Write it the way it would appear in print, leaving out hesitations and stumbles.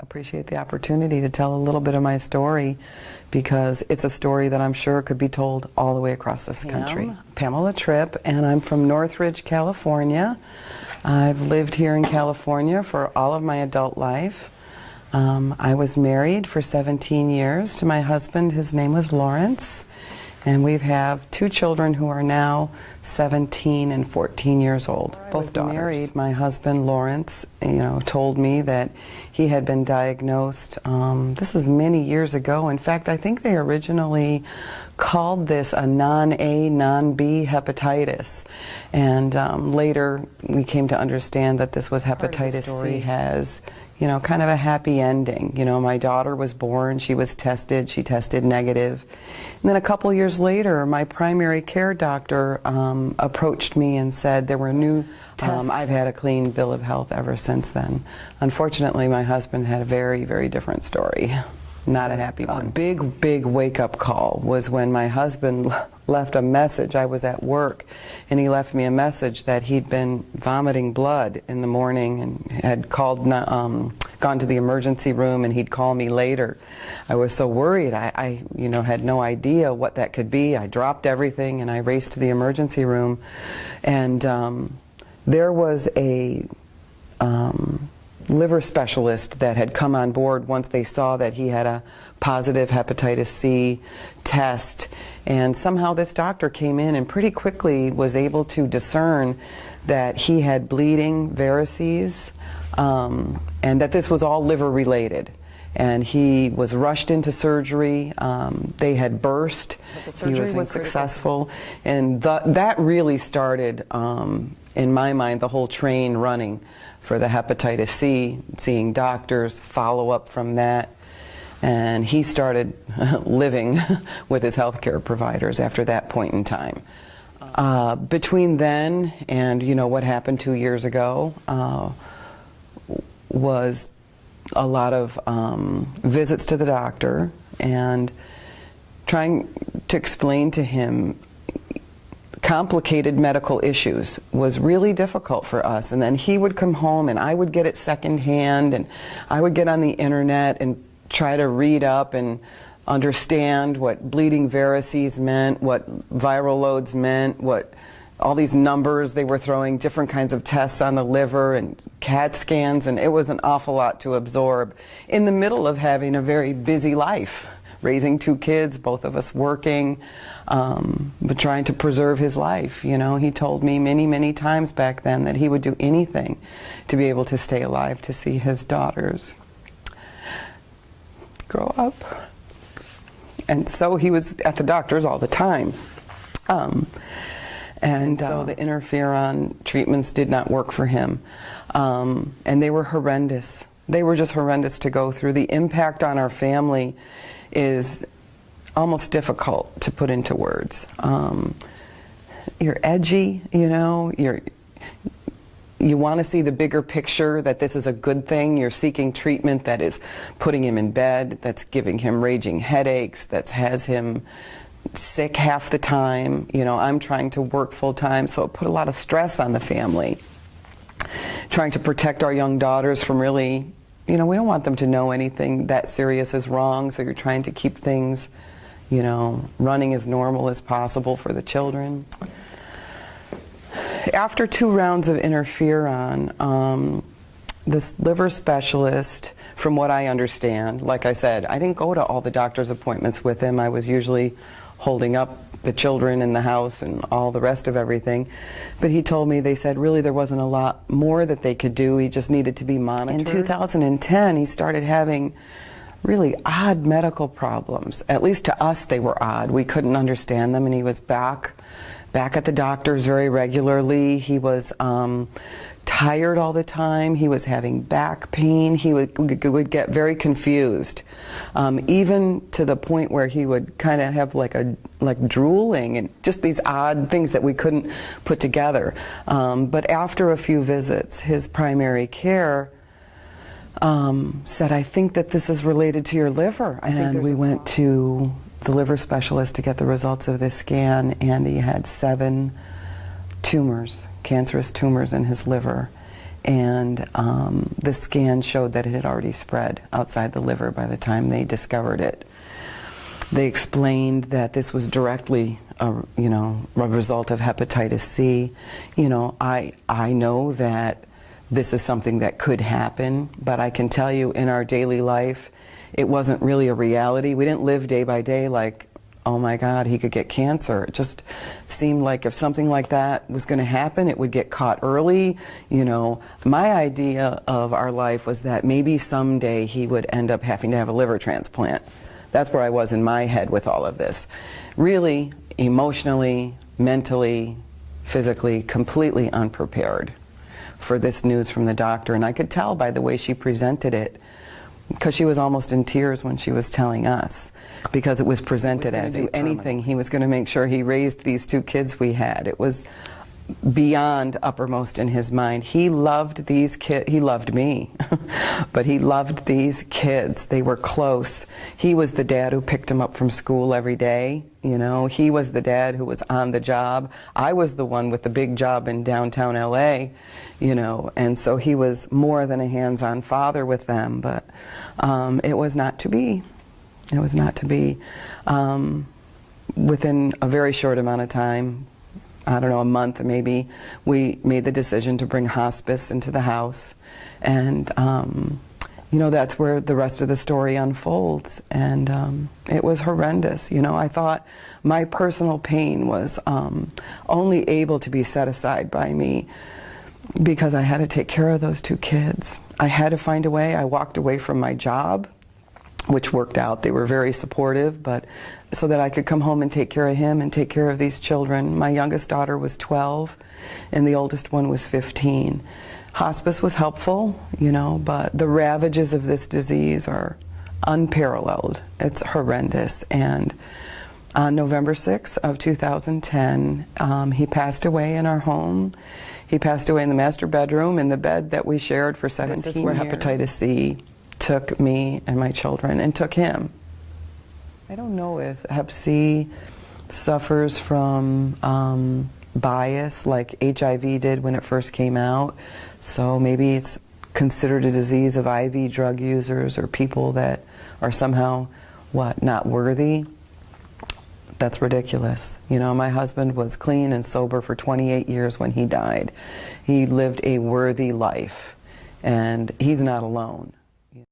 appreciate the opportunity to tell a little bit of my story because it's a story that I'm sure could be told all the way across this country. Pamela Tripp, and I'm from Northridge, California. I've lived here in California for all of my adult life. I was married for 17 years to my husband. His name was Lawrence. And we have two children who are now 17 and 14 years old, both daughters. Married, my husband Lawrence, told me that he had been diagnosed. This was many years ago. In fact, I think they originally called this a non-A, non-B hepatitis, and later we came to understand that this was hepatitis C. Has kind of a happy ending. My daughter was born, she was tested, she tested negative. And then a couple years later, my primary care doctor approached me and said there were new tests. I've had a clean bill of health ever since then. Unfortunately, my husband had a very, very different story. Not a happy one. A big wake-up call was when my husband left a message. I was at work, and he left me a message that he'd been vomiting blood in the morning and had called, gone to the emergency room, and he'd call me later. I was so worried. I had no idea what that could be. I dropped everything, and I raced to the emergency room, and there was a liver specialist that had come on board once they saw that he had a positive hepatitis C test, and somehow this doctor came in and pretty quickly was able to discern that he had bleeding varices, and that this was all liver related. And he was rushed into surgery. They had burst. He was successful, and that really started, in my mind, the whole train running for the hepatitis C, seeing doctors, follow up from that. And he started living with his healthcare providers after that point in time. Between then and what happened 2 years ago was a lot of visits to the doctor and trying to explain to him complicated medical issues was really difficult for us. And then he would come home and I would get it secondhand, and I would get on the internet and try to read up and understand what bleeding varices meant, what viral loads meant, what all these numbers they were throwing, different kinds of tests on the liver and CAT scans, and it was an awful lot to absorb in the middle of having a very busy life, raising two kids, both of us working, but trying to preserve his life. He told me many times back then that he would do anything to be able to stay alive to see his daughters grow up. And so he was at the doctor's all the time. And so the interferon treatments did not work for him. And they were horrendous. They were just horrendous to go through. The impact on our family is almost difficult to put into words. You're edgy, you want to see the bigger picture, that this is a good thing. You're seeking treatment that is putting him in bed, that's giving him raging headaches, that has him sick half the time. I'm trying to work full time, so it put a lot of stress on the family. Trying to protect our young daughters from really, we don't want them to know anything that serious is wrong, so you're trying to keep things, running as normal as possible for the children. After 2 rounds of interferon, this liver specialist, from what I understand, like I said, I didn't go to all the doctor's appointments with him. I was usually holding up the children in the house and all the rest of everything. But he told me, they said really there wasn't a lot more that they could do. He just needed to be monitored. In 2010, he started having really odd medical problems. At least to us, they were odd. We couldn't understand them, and he was back at the doctor's very regularly. He was tired all the time. He was having back pain. He would get very confused, even to the point where he would kind of have like drooling and just these odd things that we couldn't put together. But after a few visits, his primary care said, I think that this is related to your liver. And we went to the liver specialist to get the results of this scan, and he had 7 tumors, cancerous tumors in his liver. and the scan showed that it had already spread outside the liver by the time they discovered it. They explained that this was directly a result of hepatitis C. I know that this is something that could happen, but I can tell you in our daily life, it wasn't really a reality. We didn't live day by day like, oh my God, he could get cancer. It just seemed like if something like that was going to happen, it would get caught early. My idea of our life was that maybe someday he would end up having to have a liver transplant. That's where I was in my head with all of this. Really, emotionally, mentally, physically, completely unprepared for this news from the doctor. And I could tell by the way she presented it, because she was almost in tears when she was telling us, because it was presented as anything. He was going to make sure he raised these 2 kids we had. It was beyond uppermost in his mind. He loved these kids. He loved me, but he loved these kids. They were close. He was the dad who picked him up from school every day. He was the dad who was on the job. I was the one with the big job in downtown LA, and so he was more than a hands-on father with them, but it was not to be. It was not to be. Within a very short amount of time, I don't know, a month maybe, we made the decision to bring hospice into the house. And, that's where the rest of the story unfolds. And it was horrendous. I thought my personal pain was only able to be set aside by me because I had to take care of those 2 kids. I had to find a way. I walked away from my job, which worked out. They were very supportive, but so that I could come home and take care of him and take care of these children. My youngest daughter was 12 and the oldest one was 15. Hospice was helpful, but the ravages of this disease are unparalleled. It's horrendous. And on November 6th of 2010, he passed away in our home. He passed away in the master bedroom, in the bed that we shared for 17 years. This is where hepatitis C took me and my children and took him. I don't know if Hep C suffers from bias like HIV did when it first came out. So maybe it's considered a disease of IV drug users or people that are somehow, not worthy. That's ridiculous. My husband was clean and sober for 28 years when he died. He lived a worthy life, and he's not alone.